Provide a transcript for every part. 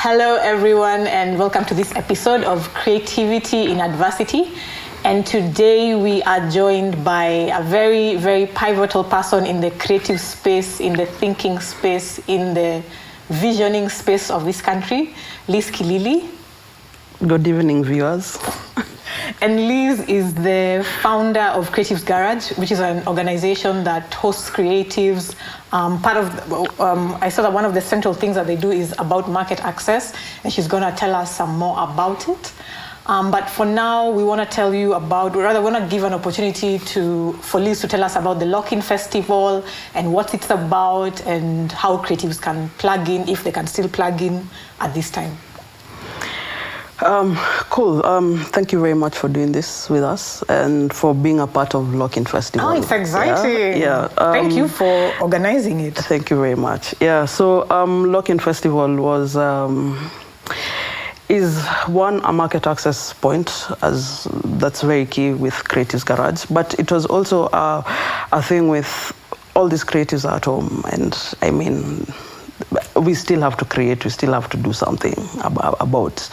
Hello everyone and welcome to this episode of Creativity in Adversity. And today we are joined by a very, very pivotal person in the creative space, in the thinking space, in the visioning space of this country, Liz Kilili. Good evening, viewers. And Liz is the founder of Creatives Garage, which is an organization that hosts creatives. I saw that one of the central things that they do is about market access, and she's going to tell us some more about it. But for now, we want to give an opportunity for Liz to tell us about the Lock-In Festival and what it's about and how creatives can plug in, if they can still plug in at this time. Cool. Thank you very much for doing this with us and for being a part of Lock-In Festival. Oh, it's exciting. Yeah. Thank you for organizing it. Thank you very much. Yeah, so Lock-In Festival is a market access point, as that's very key with Creatives Garage, but it was also a thing with all these creatives at home. And I mean, we still have to create, we still have to do something about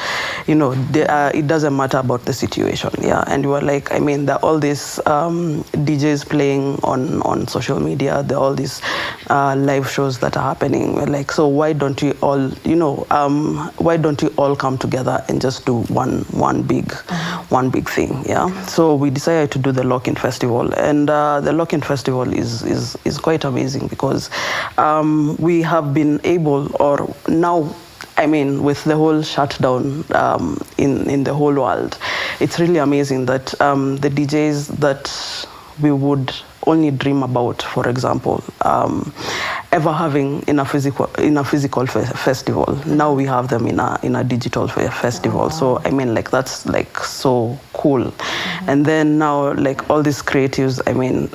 it doesn't matter about the situation, yeah. And you are like, I mean, there are all these DJs playing on social media, there are all these live shows that are happening. We're like, so why don't you all, why don't you all come together and just do one big thing, yeah? So we decided to do the Lock-In Festival, and the Lock-In Festival is quite amazing because we have been able, or now, I mean, with the whole shutdown in the whole world, it's really amazing that the DJs that we would only dream about, for example, ever having in a physical festival, now we have them in a digital festival. Wow. So I mean, like, that's like so cool. Mm-hmm. And then now, like, all these creatives, I mean,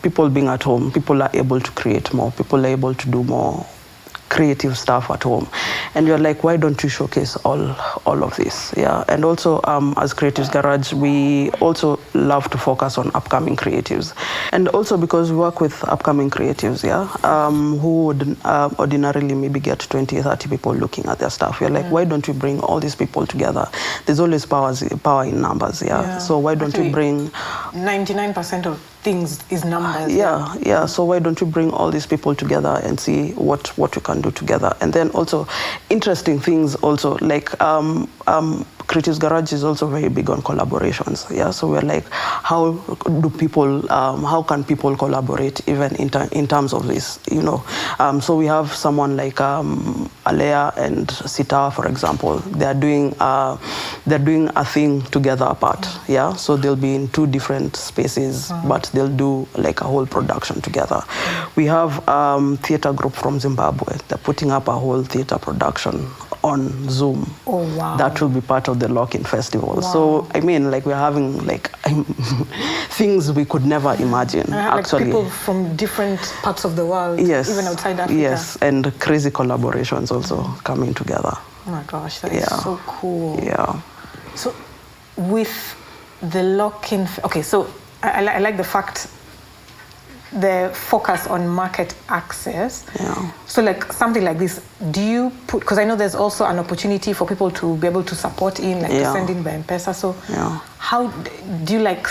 people being at home, people are able to create more, people are able to do more creative stuff at home, and you're like, why don't you showcase all of this? Yeah. And also as Creatives Garage, we also love to focus on upcoming creatives, and also because we work with upcoming creatives, yeah, who would ordinarily maybe get 20-30 people looking at their stuff. You're like, why don't you bring all these people together? There's always power in numbers, yeah. So why don't you bring 99% of things is numbers? Yeah. So why don't you bring all these people together and see what you can do together? And then also interesting things also, like Creatives Garage is also very big on collaborations. Yeah, so we're like, how can people collaborate even in terms of this? So we have someone like Alea and Sita, for example. They're doing a thing together apart. Yeah, so they'll be in two different spaces, but they'll do like a whole production together. We have theater group from Zimbabwe. They're putting up a whole theater production on Zoom. Oh, wow. That will be part of the Lock-In Festival. Wow. So I mean, like, we're having like things we could never imagine, actually. Like people from different parts of the world, yes, even outside Africa. Yes, and crazy collaborations also coming together. Oh my gosh, that is so cool. Yeah. So with the Lock-In, okay, so I like the fact, the focus on market access. Yeah. So like something like this, do you put, because I know there's also an opportunity for people to be able to support in, like to send in by M-Pesa. So how do you, like,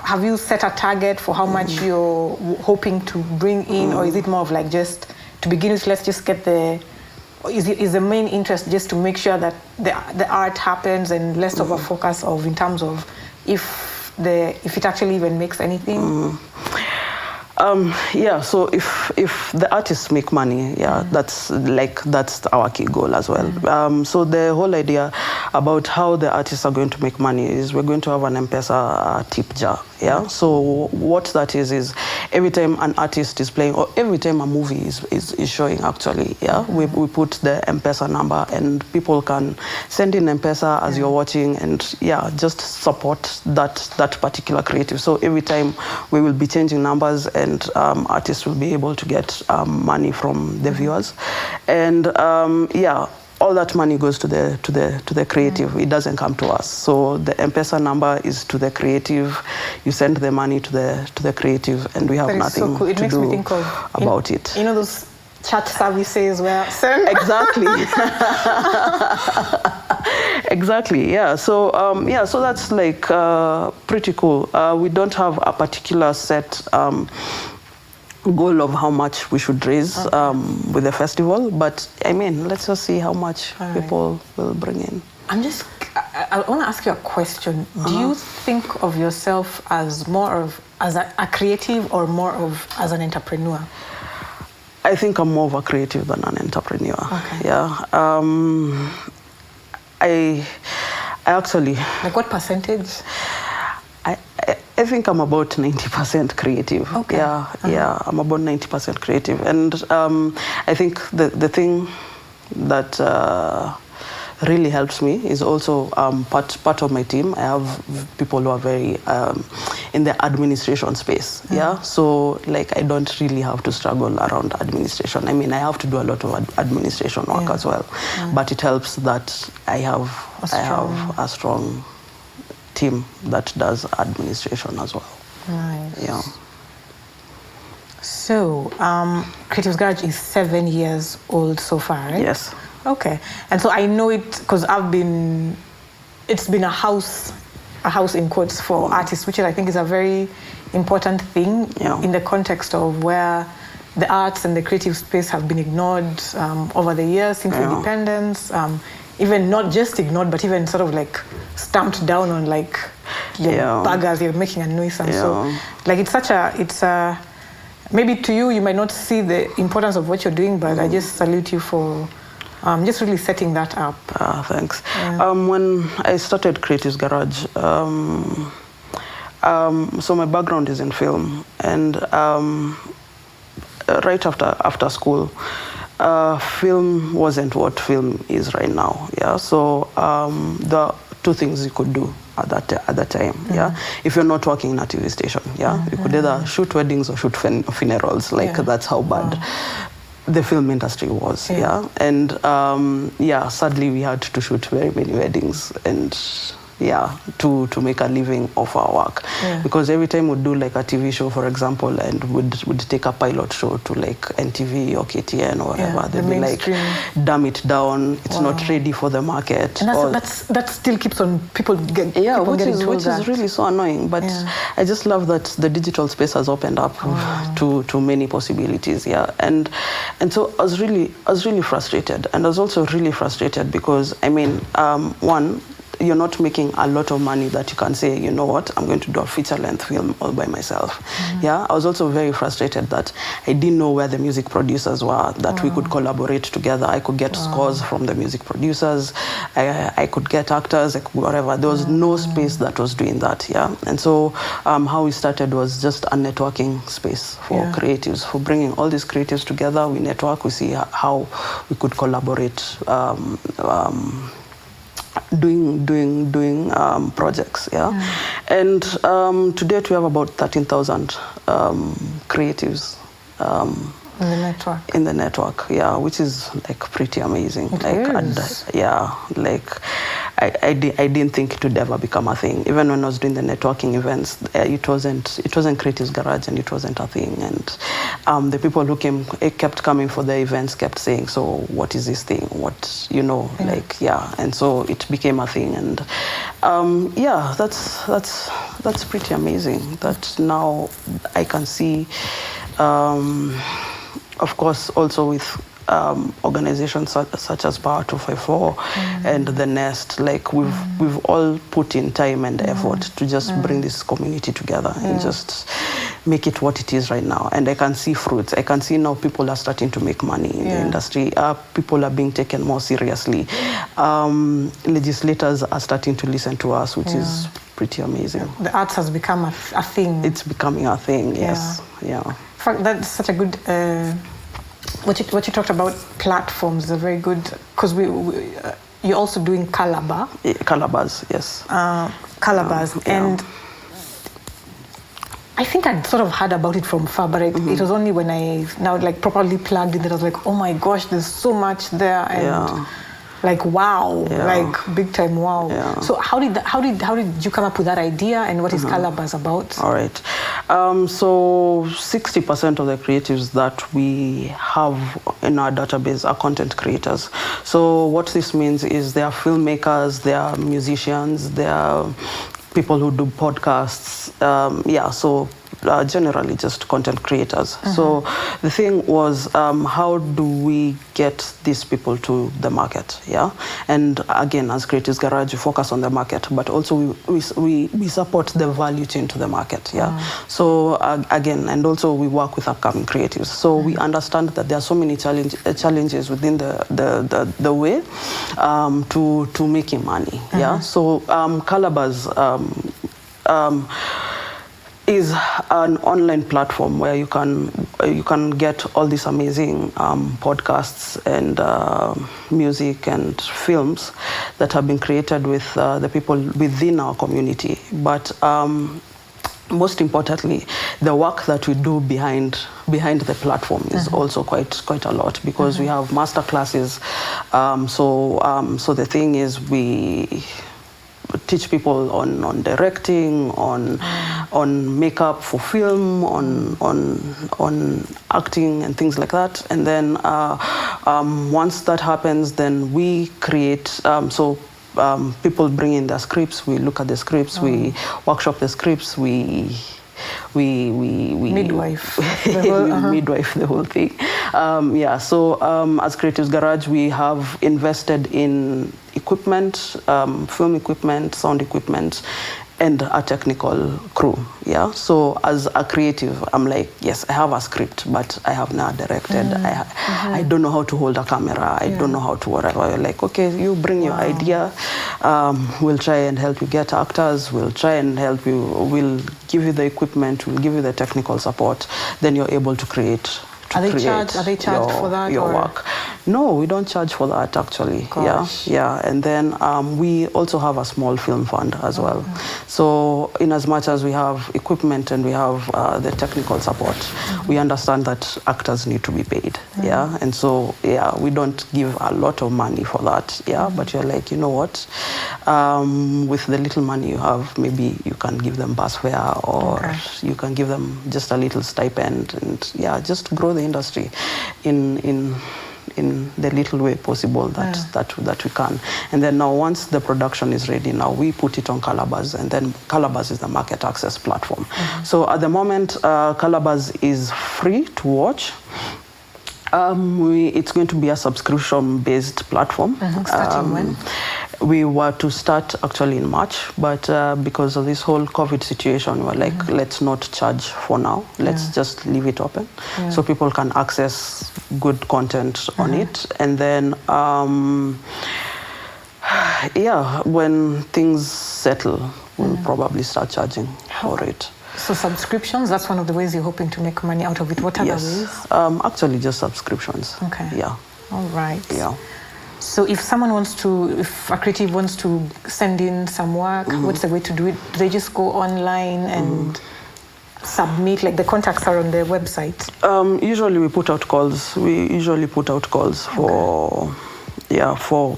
have you set a target for how much you're hoping to bring in, or is it more of like, just to begin with, let's just get is the main interest just to make sure that the art happens and less of a focus of in terms of if it actually even makes anything? So if the artists make money, that's our key goal as well. So the whole idea about how the artists are going to make money is we're going to have an M-Pesa tip jar. Yeah. So what that is every time an artist is playing, or every time a movie is showing, actually, we put the M-Pesa number, and people can send in M-Pesa as you're watching, and just support that particular creative. So every time we will be changing numbers, and artists will be able to get money from the viewers, and all that money goes to the creative. It doesn't come to us. So the M-Pesa number is to the creative. You send the money to the creative, and we have nothing to do about it. You know those chat services where send. Exactly. Exactly. Yeah. So so that's like pretty cool. We don't have a particular set goal of how much we should raise with the festival, but I mean, let's just see how much people will bring in. I want to ask you a question. Do you think of yourself as more of as a creative or more of as an entrepreneur? I think I'm more of a creative than an entrepreneur. Okay. Yeah. I actually... Like what percentage? I think I'm about 90% creative. Okay. Yeah, yeah, I'm about 90% creative. And I think the thing that really helps me is also part of my team. I have people who are very in the administration space. Yeah, so like I don't really have to struggle around administration. I mean, I have to do a lot of administration work as well, but it helps that I have a strong team that does administration as well. Nice. Yeah. So, Creatives Garage is 7 years old so far, right? Yes. Okay. And so I know it because it's been a house in quotes for artists, which I think is a very important thing in the context of where the arts and the creative space have been ignored over the years since independence. Even not just ignored, but even sort of like stamped down on, like your buggers, you're making a nuisance. So like it's a maybe to you might not see the importance of what you're doing, but I just salute you for just really setting that up. Thanks. When I started Creatives Garage, so my background is in film, and right after school, film wasn't what film is right now. Yeah, so the two things you could do at that time. Yeah, if you're not working in a TV station, you could either shoot weddings or shoot funerals. Like that's how bad the film industry was. And sadly we had to shoot very many weddings and to make a living of our work, because every time we'd do like a TV show, for example, and would take a pilot show to like NTV or KTN or whatever, they'd be like, dumb it down, it's not ready for the market. And that still keeps on people getting which is really so annoying. But I just love that the digital space has opened up to many possibilities. And so I was really frustrated, and I was also really frustrated because I mean, one, you're not making a lot of money that you can say, you know what, I'm going to do a feature-length film all by myself. I was also very frustrated that I didn't know where the music producers were, that we could collaborate together. I could get scores from the music producers. I could get actors, whatever. There was no space that was doing that. And so how we started was just a networking space for creatives, for bringing all these creatives together. We network, we see how we could collaborate, doing projects, and to date we have about 13,000 creatives in the network, which is like pretty amazing. I didn't think it would ever become a thing. Even when I was doing the networking events, it wasn't Creatives Garage, and it wasn't a thing. And the people who kept coming for the events kept saying, so what is this thing? What, and so it became a thing. And that's pretty amazing that now I can see, of course, also with organizations such as Power 254 and the Nest, like we've all put in time and effort to just bring this community together and just make it what it is right now. And I can see fruits. I can see now people are starting to make money in the industry. People are being taken more seriously. Legislators are starting to listen to us, which is pretty amazing. The arts has become a thing. It's becoming a thing, yes. In fact, that's such a good... What you talked about platforms is a very good, because you're also doing Calabar. Calabars, yes. Calabars, and I think I'd sort of heard about it from far, but it was only when I now like properly plugged in that I was like, oh my gosh, there's so much there. And Like wow, like big time wow. Yeah. So how did you come up with that idea, and what is Calabash about? All right. So 60% of the creatives that we have in our database are content creators. So what this means is they are filmmakers, they are musicians, they are people who do podcasts. So generally just content creators. So the thing was, how do we get these people to the market? Yeah, and again, as Creatives Garage, we focus on the market, but also we support the value chain to the market. Yeah, so again, and also we work with upcoming creatives. So we understand that there are so many challenges within the way to making money. Yeah, so Calabash is an online platform where you can get all these amazing podcasts and music and films that have been created with the people within our community. But most importantly, the work that we do behind the platform is also quite a lot, because we have master classes. So the thing is, we teach people on directing, on makeup for film, on acting and things like that. And then once that happens, then we create. People bring in their scripts. We look at the scripts. We workshop the scripts. We midwife midwife the whole thing. As Creatives Garage, we have invested in equipment, film equipment, sound equipment, and a technical crew. Yeah, so as a creative, I'm like, yes, I have a script, but I have not directed. I don't know how to hold a camera. I don't know how to whatever. You're like, okay, you bring your idea. We'll try and help you get actors. We'll try and help you. We'll give you the equipment. We'll give you the technical support. Then you're able to create. Are they charged for that? Your work? No, we don't charge for that actually. Gosh. Yeah. And then we also have a small film fund as well. So in as much as we have equipment and we have the technical support, we understand that actors need to be paid. Yeah, and so we don't give a lot of money for that. Yeah, but you're like, you know what? With the little money you have, maybe you can give them bus fare, or you can give them just a little stipend, and just grow the industry in the little way possible that we can. And then now, once the production is ready, now we put it on Calabash, and then Calabash is the market access platform. So at the moment, Calabash is free to watch. It's going to be a subscription-based platform. Starting when? We were to start actually in March, but because of this whole COVID situation, we're like, let's not charge for now. Let's just leave it open so people can access good content on it. And then, when things settle, we'll probably start charging for it. So subscriptions, that's one of the ways you're hoping to make money out of it. What other ways? Actually just subscriptions. Okay. Yeah. All right. Yeah. So if a creative wants to send in some work, what's the way to do it? Do they just go online and submit, like the contacts are on their website? Usually we put out calls. We usually put out calls for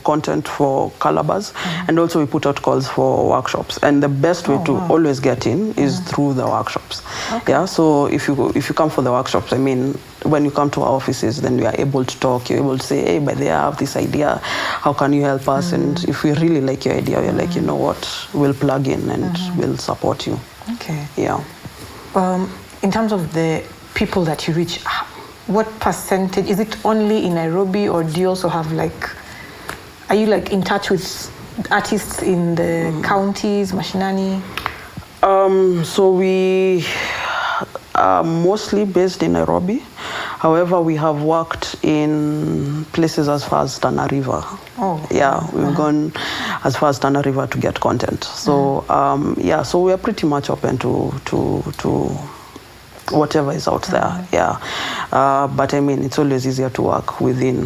content for Calabash, and also we put out calls for workshops. And the best way to always get in is through the workshops. Yeah, so if you come for the workshops, I mean, when you come to our offices, then we are able to talk. You're able to say, hey, by the way, I have this idea. How can you help us? And if we really like your idea, we're like, you know what, we'll plug in and we'll support you. Okay. Yeah. In terms of the people that you reach, what percentage, is it only in Nairobi, or do you also have are you in touch with artists in the counties, mashinani? So we are mostly based in Nairobi. However, we have worked in places as far as Tana River. Oh. Yeah, we've gone as far as Tana River to get content. So so we are pretty much open to whatever is out there. But I mean, it's always easier to work within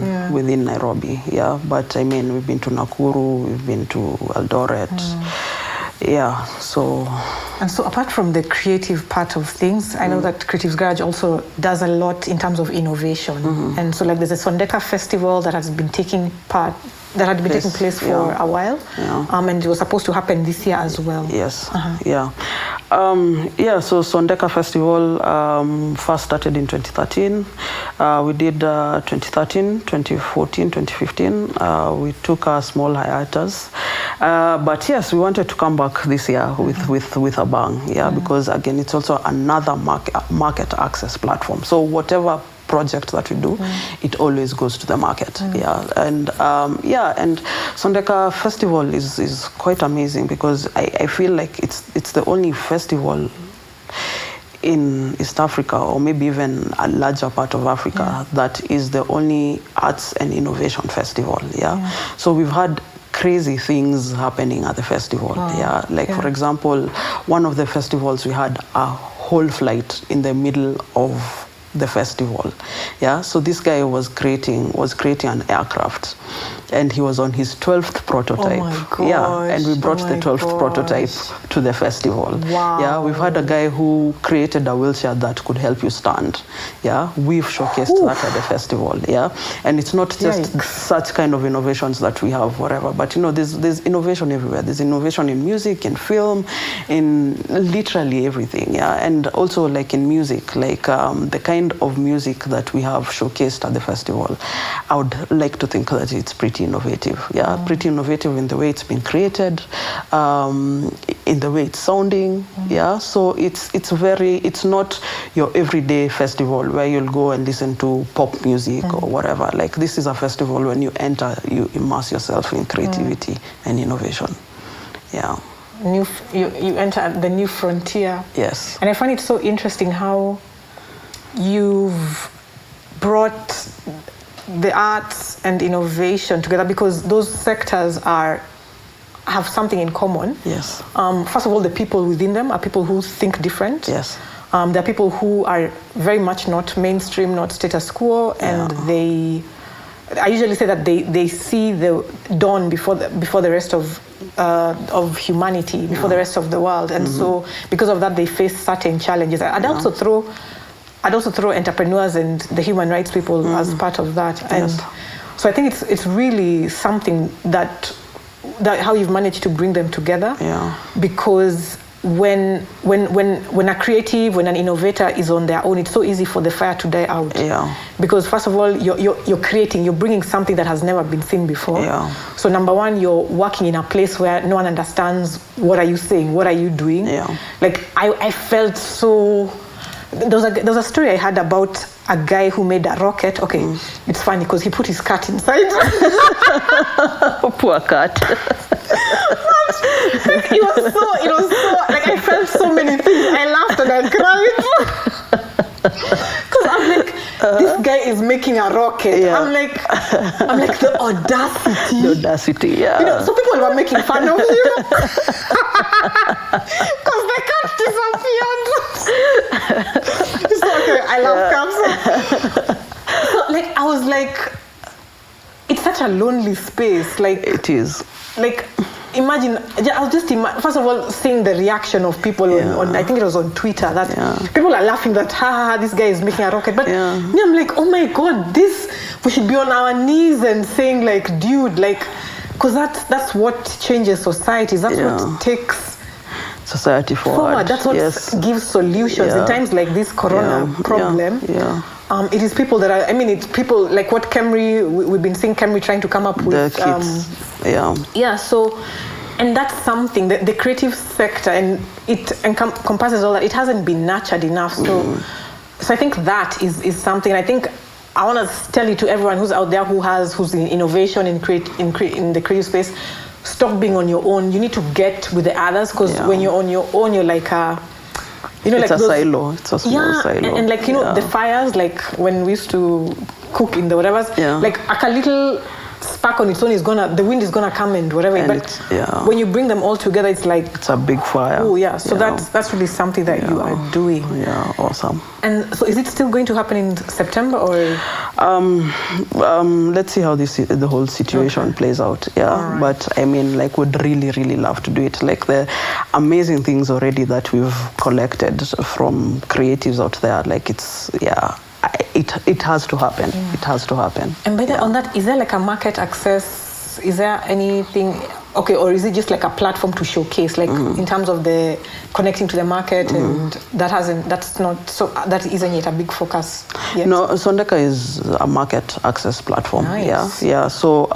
Nairobi. Yeah, but I mean, we've been to Nakuru, we've been to Eldoret. Yeah, so... And so apart from the creative part of things, I know that Creatives Garage also does a lot in terms of innovation. And so like there's a Sondeka festival that has been taking place for a while. And it was supposed to happen this year as well. Yes, so Sondeka Festival first started in 2013. We did 2013, 2014, 2015. We took a small hiatus. But yes, we wanted to come back this year with a bang, because again, it's also another market access platform. So whatever project that we do, it always goes to the market. And Sondeka Festival is quite amazing because I feel like it's the only festival in East Africa, or maybe even a larger part of Africa, that is the only arts and innovation festival. So we've had crazy things happening at the festival. For example, one of the festivals, we had a whole flight in the middle of the festival. So this guy was creating an aircraft, and he was on his 12th prototype. And we brought the 12th prototype to the festival. We've had a guy who created a wheelchair that could help you stand. We've showcased that at the festival. And it's not just such kind of innovations that we have, whatever, but there's innovation everywhere. There's innovation in music, in film, in literally everything. And also like in music, like the kind of music that we have showcased at the festival, I would like to think that it's pretty innovative. Pretty innovative in the way it's been created, in the way it's sounding. So it's not your everyday festival where you'll go and listen to pop music or whatever. Like this is a festival when you enter, you immerse yourself in creativity and innovation. You enter the new frontier. Yes. And I find it so interesting how you've brought the arts and innovation together, because those sectors have something in common. Yes. First of all, the people within them are people who think different. Yes. There are people who are very much not mainstream, not status quo, and I usually say that they see the dawn before the rest of humanity, before the rest of the world, and so because of that they face certain challenges. I'd also throw entrepreneurs and the human rights people as part of that. And so I think it's really something that how you've managed to bring them together. Because when a creative, when an innovator is on their own, it's so easy for the fire to die out. Because first of all, you're creating, you're bringing something that has never been seen before. So number one, you're working in a place where no one understands what are you saying, what are you doing. Like I felt so. There was a story I had about a guy who made a rocket. Okay, it's funny because he put his cat inside. Poor cat. It was so, like I felt so many things. I laughed and I cried. Because I'm like, this guy is making a rocket. I'm like the audacity. The audacity, So people were making fun of him. Because the cat disappeared. So okay, I love cats. So like I was like, it's such a lonely space. Like it is. Like imagine, I was just first of all seeing the reaction of people on I think it was on Twitter, that people are laughing that this guy is making a rocket, but me, I'm like, oh my god, we should be on our knees and saying like, dude, like, because that's what changes societies. That's what takes society forward. That's what gives solutions in times like this corona problem. It is people that are, it's people like what we've been seeing Kemri trying to come up with. The kids. So, and that's something that the creative sector, and it encompasses all that. It hasn't been nurtured enough. So I think that is something. I think I want to tell you to everyone who's out there who's in innovation in the creative space, stop being on your own. You need to get with the others, because when you're on your own, you're like it's like a those, silo. It's a small silo. And like the fires, like when we used to cook in the whatevers, like a little spark on its own the wind is gonna come and whatever. And but when you bring them all together, it's like it's a big fire. Oh yeah, so that's really something that you are doing. Yeah, awesome. And so, is it still going to happen in September or? Let's see how the whole situation plays out. Yeah, but I mean, like, would really, really love to do it. Like the amazing things already that we've collected from creatives out there. Like it has to happen. It has to happen. And by on that, is there like a market access? Is there anything? Okay, or is it just like a platform to showcase, like in terms of the connecting to the market, and that isn't yet a big focus yet? No, Sondeka is a market access platform. Nice. Yeah. So,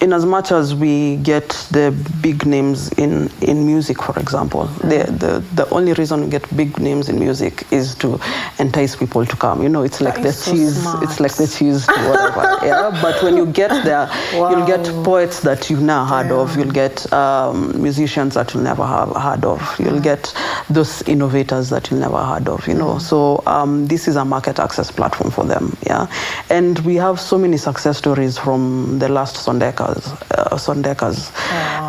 in as much as we get the big names in music, for example, the only reason we get big names in music is to entice people to come. You know, it's like the cheese. It's like the cheese to whatever. Yeah. But when you get there, you'll get poets that you've never heard of. You'll get musicians that you'll never have heard of. You'll get those innovators that you'll never heard of. You know, so this is a market access platform for them. Yeah, and we have so many success stories from the last Sondekas,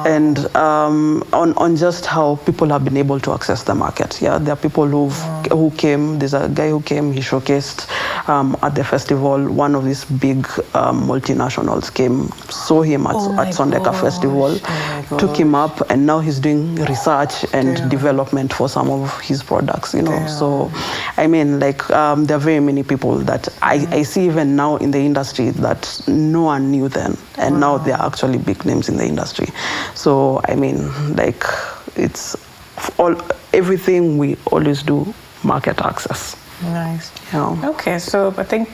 and on just how people have been able to access the market. Yeah, there are people who came. There's a guy who came. He showcased at the festival. One of these big multinationals came, saw him at Sondeka Festival, took him up, and now he's doing research and development for some of his products. You know, so I mean, like there are very many people that I see even now in the industry that no one knew then, and now they are actually big names in the industry. So I mean, like it's everything we always do, market access. Nice. Yeah. Okay, so I think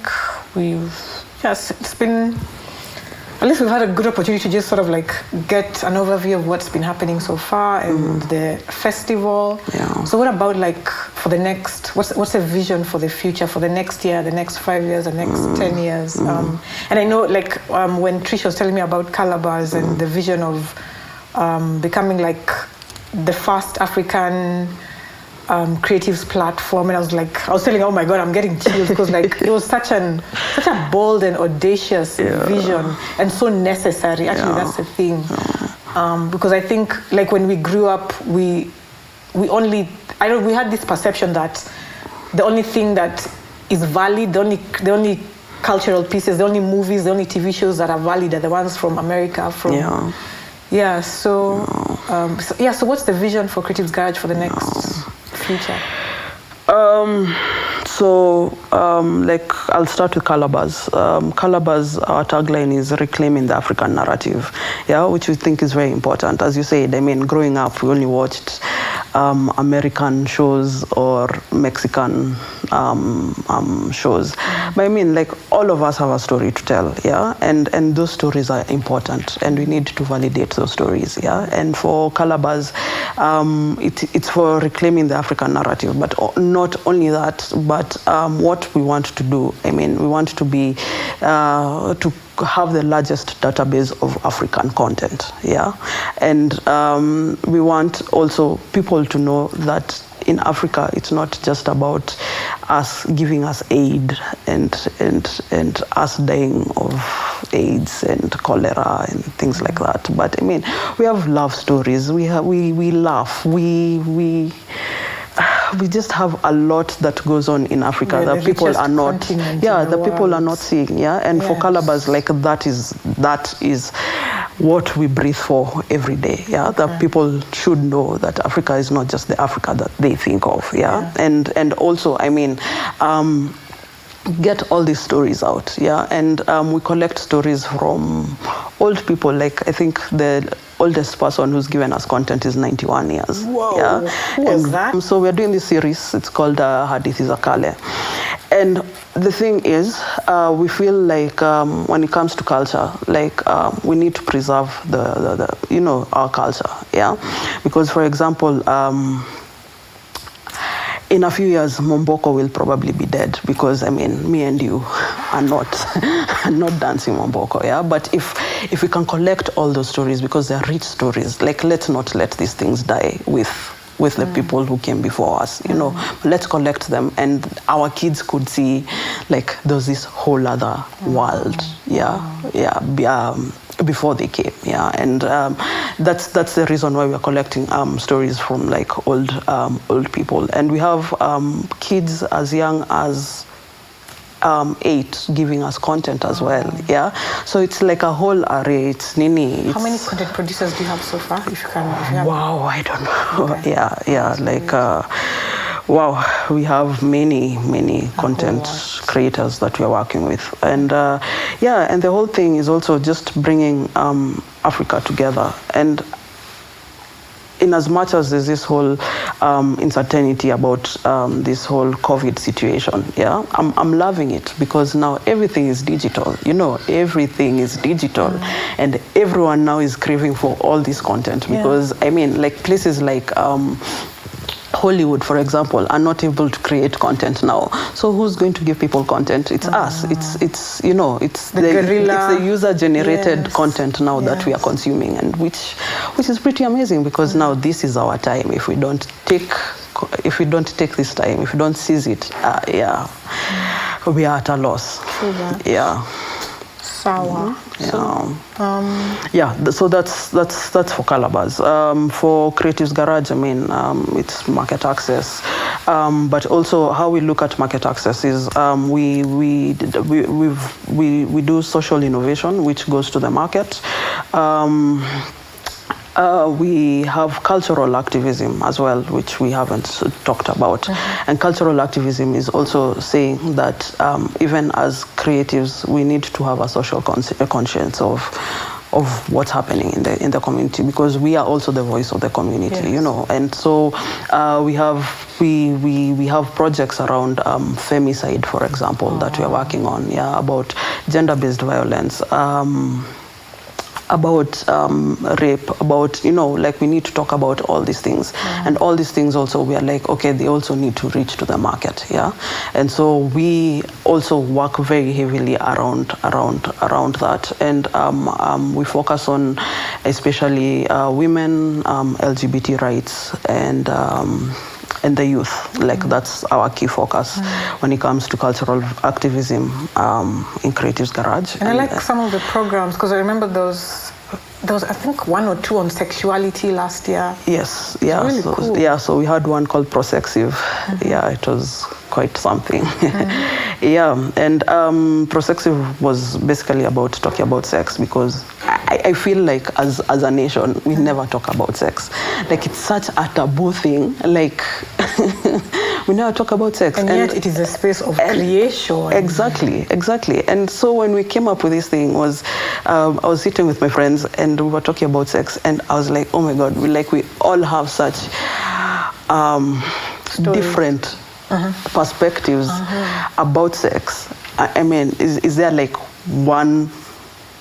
it's been, at least we've had a good opportunity to just sort of like get an overview of what's been happening so far and the festival. Yeah. So what about like for the next, what's the vision for the future, for the next year, the next 5 years, the next 10 years? And I know like when Trish was telling me about Calabars and the vision of becoming like the first African creatives platform, and I was telling her, oh my God, I'm getting chills, because like it was such a bold and audacious vision, and so necessary. Actually, that's the thing. Because I think like when we grew up, we had this perception that the only thing that is valid, the only cultural pieces, the only movies, the only TV shows that are valid are the ones from America. So what's the vision for Creatives Garage for the next future? Like I'll start with Calabars. Calabars, our tagline is reclaiming the African narrative, which we think is very important. As you said, I mean, growing up, we only watched American shows or Mexican shows. But I mean, like, all of us have a story to tell, and those stories are important, and we need to validate those stories, And for Calabars, it's for reclaiming the African narrative, but not only that, but what we want to do. I mean, we want to be to have the largest database of African content, and we want also people to know that in Africa, it's not just about us giving us aid and us dying of AIDS and cholera and things like that. But I mean, we have love stories. We laugh. We just have a lot that goes on in Africa that people are not, people are not seeing, And for Calabars, like that is what we breathe for every day, That people should know that Africa is not just the Africa that they think of, And also, I mean, get all these stories out, And we collect stories from old people. Like I think the oldest person who's given us content is 91 years. Whoa. Who was that? So we're doing this series. It's called Hadithi za Kale. And the thing is, we feel like when it comes to culture, like we need to preserve the our culture, Because, for example, in a few years, Momboko will probably be dead, because I mean, me and you are not dancing Momboko, But if we can collect all those stories, because they're rich stories, like let's not let these things die with with the people who came before us, you know. Let's collect them, and our kids could see, like, there's this whole other world, before they came, and that's the reason why we're collecting stories from, like, old people, and we have kids as young as 8 giving us content as well, so it's like a whole array. It's Nini. How many content producers do you have so far, if you can? Wow, I don't know. Okay. Like wow, we have many content creators that we are working with, and and the whole thing is also just bringing Africa together. And in as much as there's this whole uncertainty about this whole COVID situation, I'm loving it, because now everything is digital, you know, everything is digital, and everyone now is craving for all this content, because I mean, like, places like Hollywood, for example, are not able to create content now. So who's going to give people content? It's us. It's you know, it's the user-generated content now that we are consuming, and which is pretty amazing, because now this is our time. If we don't take this time, if we don't seize it, we are at a loss. Sawa. So that's for Calabash. For Creatives Garage, I mean, it's market access, but also how we look at market access is we do social innovation, which goes to the market. We have cultural activism as well, which we haven't talked about. And cultural activism is also saying that even as creatives, we need to have a social conscience of what's happening in the community, because we are also the voice of the community, you know. And so we have projects around femicide, for example, that we are working on, about gender-based violence, about rape, about, you know, like, we need to talk about all these things. And all these things also, we are like, okay, they also need to reach to the market, and so we also work very heavily around that, and we focus on especially women, LGBT rights, and the youth. Like, that's our key focus when it comes to cultural activism in Creatives Garage. And I like some of the programs, because I remember those, I think, 1 or 2 on sexuality last year. Yes, really cool. So we had one called Prosexive. It was quite something. And Prosexive was basically about talking about sex, because I feel like as a nation, we never talk about sex. Like, it's such a taboo thing. Like, we never talk about sex. And yet it is a space of creation. Exactly. And so when we came up with this thing, I was sitting with my friends, and we were talking about sex, and I was like, oh my God, we all have such different perspectives about sex. I mean, is there like one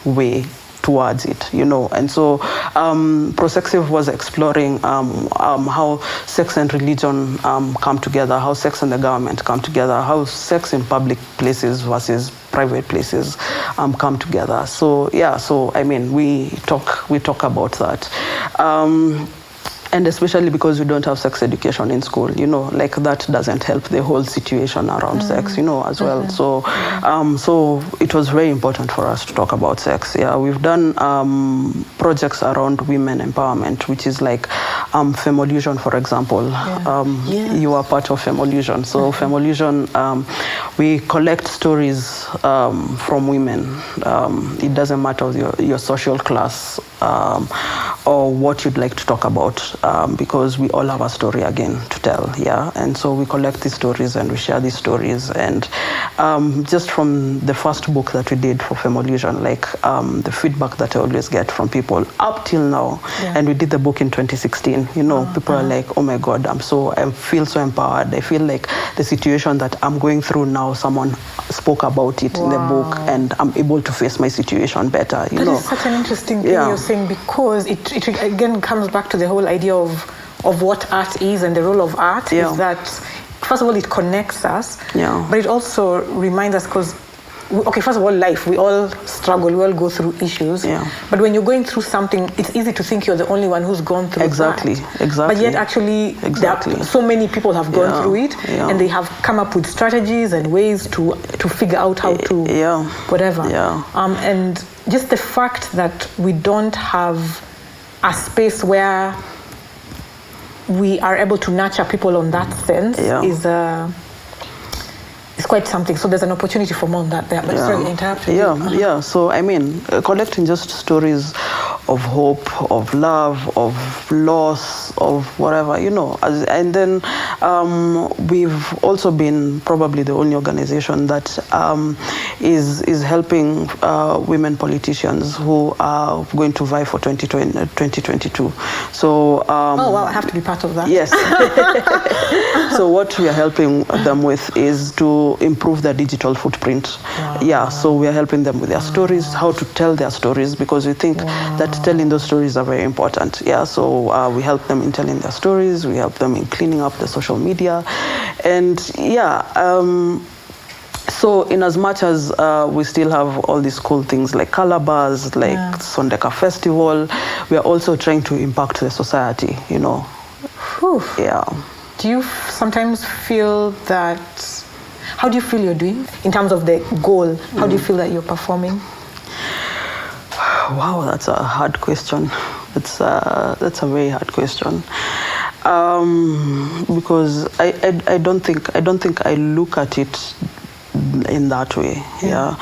way towards it, you know? And so Prosexive was exploring how sex and religion come together, how sex and the government come together, how sex in public places versus private places come together. So I mean, we talk about that. And especially because we don't have sex education in school, you know, like, that doesn't help the whole situation around sex, you know, as well. So so it was very important for us to talk about sex. We've done projects around women empowerment, which is like Femolution, for example. You are part of Femolution. So Femolution, we collect stories from women. It doesn't matter your social class or what you'd like to talk about, because we all have a story again to tell, and so we collect these stories and we share these stories. And just from the first book that we did for Femolution, like, the feedback that I always get from people up till now, and we did the book in 2016, you know, people are like, oh my God, I feel so empowered. I feel like the situation that I'm going through now, someone spoke about it in the book, and I'm able to face my situation better, you know. That is such an interesting thing you're saying, because it again comes back to the whole idea of what art is, and the role of art is that, first of all, it connects us, but it also reminds us, because okay, first of all, life, we all struggle, we all go through issues. Yeah. But when you're going through something, it's easy to think you're the only one who's gone through Exactly. that. But yet actually, so many people have gone through it, and they have come up with strategies and ways to figure out how to whatever. Yeah. And just the fact that we don't have a space where we are able to nurture people on that sense is quite something. So there's an opportunity for more on that there. But sorry, interrupted. Yeah. So I mean, collecting just stories of hope, of love, of loss, of whatever, you know. And then we've also been probably the only organization that is helping women politicians who are going to vie for 2022. So oh wow, I have to be part of that. Yes. So what we are helping them with is to improve their digital footprint. Wow. Yeah, so we are helping them with their stories, how to tell their stories, because we think that telling those stories are very important. Yeah, so we help them in telling their stories, we help them in cleaning up the social media, and so in as much as we still have all these cool things like Calabars, like Sondeka Festival, we are also trying to impact the society, you know. Whew. Yeah. Do you sometimes feel that, how do you feel you're doing in terms of the goal? How do you feel that you're performing? Wow, that's a hard question. That's a very hard question. Because I don't think I look at it in that way. Yeah.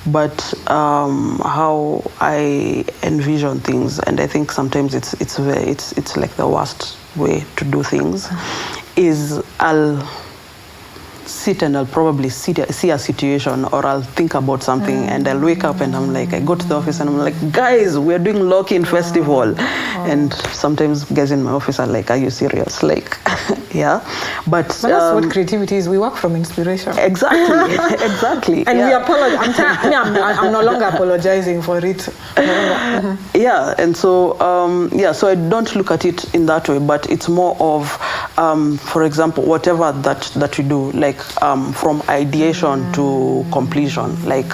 But how I envision things, and I think sometimes it's like the worst way to do things, is I'll sit and I'll probably see a situation, or I'll think about something, and I'll wake up and I'm like, I go to the office and I'm like, guys, we're doing lock-in festival. And sometimes guys in my office are like, are you serious? Like, yeah. But that's what creativity is. We work from inspiration. Exactly. Exactly. And we apologize. I'm no longer apologizing for it. Yeah. And so, so I don't look at it in that way, but it's more of, for example, whatever that we do, like from ideation to completion, like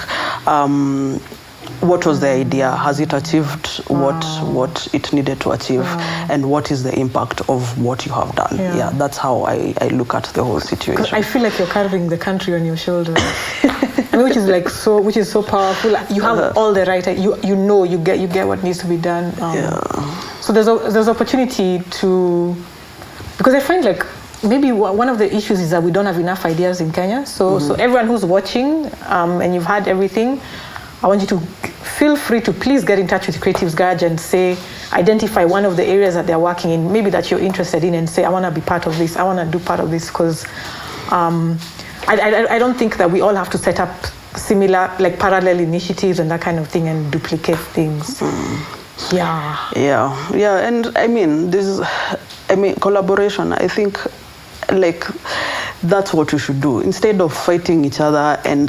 what was the idea? Has it achieved what it needed to achieve? And what is the impact of what you have done? Yeah, that's how I look at the whole situation. I feel like you're carrying the country on your shoulders. I mean, which is so powerful. You have all the right. You get what needs to be done. So there's opportunity to, because I find like maybe one of the issues is that we don't have enough ideas in Kenya. So everyone who's watching and you've had everything, I want you to feel free to please get in touch with Creatives Garage and identify one of the areas that they're working in, maybe that you're interested in, and say, I want to be part of this, I want to do part of this, because I don't think that we all have to set up similar, like parallel initiatives and that kind of thing and duplicate things. Yeah, and I mean, collaboration, I think, like, that's what we should do instead of fighting each other and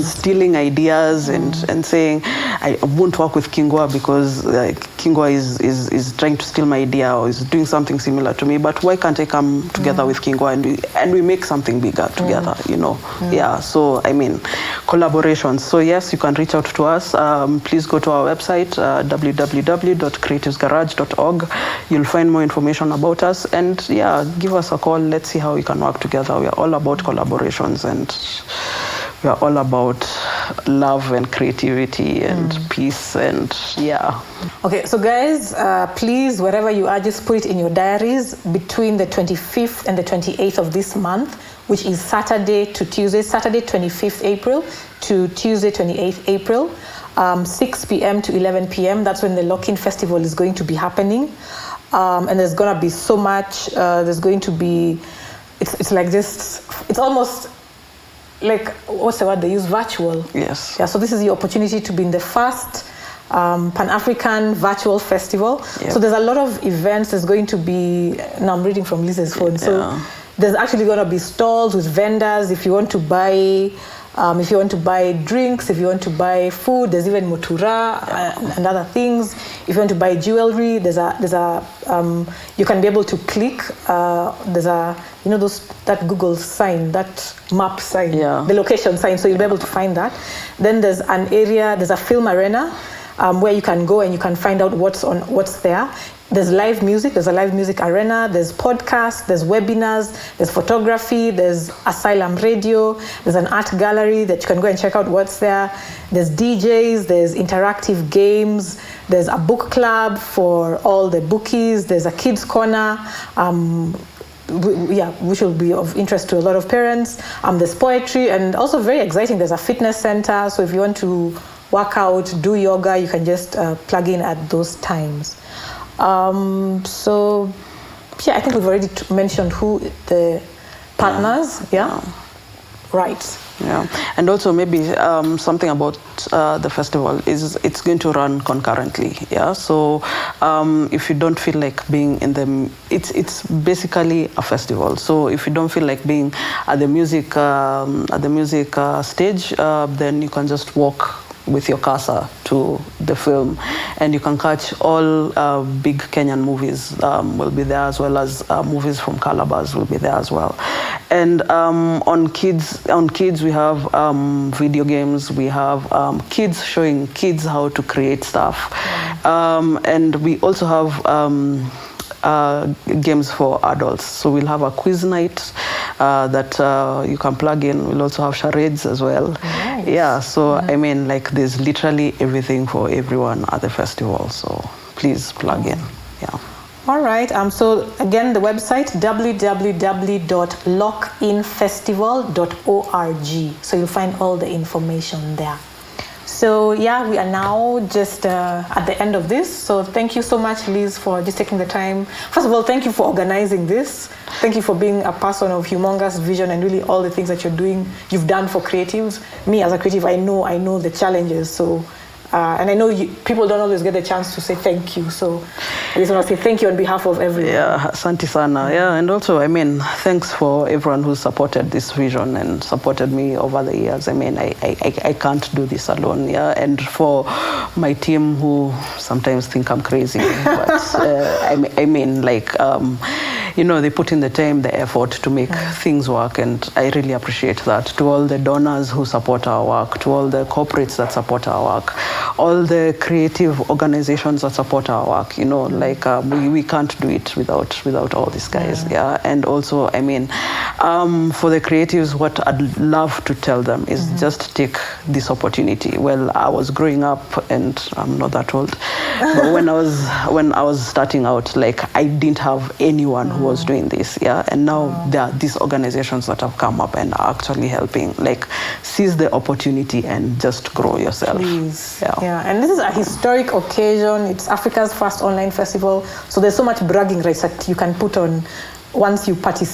stealing ideas and saying I won't work with Kingwa because Kingwa is trying to steal my idea or is doing something similar to me, but why can't I come together with Kingwa and we make something bigger together, you know? So I mean, collaborations. So yes, you can reach out to us. Please go to our website, www.creativesgarage.org. You'll find more information about us, and give us a call. Let's see how we can work together. We are all about collaborations, and we are all about love and creativity and peace, and Okay, so guys, please, wherever you are, just put it in your diaries between the 25th and the 28th of this month, which is Saturday to Tuesday, Saturday 25th April to Tuesday 28th April, 6 p.m. to 11 p.m. That's when the Lock-In Festival is going to be happening. And there's going to be so much, there's going to be, it's like this, it's almost like, what's the word they use, virtual. Yes. Yeah, so this is the opportunity to be in the first Pan-African virtual festival. Yep. So there's a lot of events. There's going to be, now I'm reading from Liz's phone, so there's actually going to be stalls with vendors. If you want to buy If you want to buy drinks, if you want to buy food, there's even mutura and other things. If you want to buy jewelry, you can be able to click. There's a, that Google sign, that map sign, the location sign. So you'll be able to find that. Then there's an area, there's a film arena where you can go and you can find out what's there. There's live music, there's a live music arena, there's podcasts, there's webinars, there's photography, there's Asylum Radio, there's an art gallery that you can go and check out what's there. There's DJs, there's interactive games, there's a book club for all the bookies, there's a kids corner, which will be of interest to a lot of parents. There's poetry, and also very exciting, there's a fitness center, so if you want to work out, do yoga, you can just plug in at those times. So I think we've already mentioned who the partners, right. Yeah, and also maybe something about the festival is it's going to run concurrently. Yeah, so if you don't feel like being in the, it's basically a festival. So if you don't feel like being at the music stage, then you can just walk with your casa to the film, and you can catch all big Kenyan movies will be there, as well as movies from Calabar will be there as well. And on kids we have video games, we have kids showing kids how to create stuff, and we also have games for adults. So we'll have a quiz night that you can plug in. We'll also have charades as well. Nice. Yeah, so I mean, like, there's literally everything for everyone at the festival. So please plug in. Yeah. All right. So again, the website www.lockinfestival.org. So you'll find all the information there. So we are now just at the end of this. So thank you so much, Liz, for just taking the time. First of all, thank you for organizing this. Thank you for being a person of humongous vision and really all the things that you've done for creatives. Me as a creative, I know the challenges. So, and I know people don't always get the chance to say thank you. So I just want to say thank you on behalf of everyone. Yeah, asante sana. Yeah, and also, I mean, thanks for everyone who supported this vision and supported me over the years. I mean, I can't do this alone. Yeah, and for my team who sometimes think I'm crazy, but I mean, like, they put in the time, the effort to make things work, and I really appreciate that. To all the donors who support our work, to all the corporates that support our work, all the creative organizations that support our work, we can't do it without all these guys. Yeah. And also, I mean, for the creatives, what I'd love to tell them is just take this opportunity. Well, I was growing up, and I'm not that old, but when I was starting out, like, I didn't have anyone who was doing this. Yeah. And now there are these organizations that have come up and are actually helping. Like, seize the opportunity and just grow yourself. Please. Yeah, and this is a historic occasion. It's Africa's first online festival, so there's so much bragging rights that you can put on once you participate.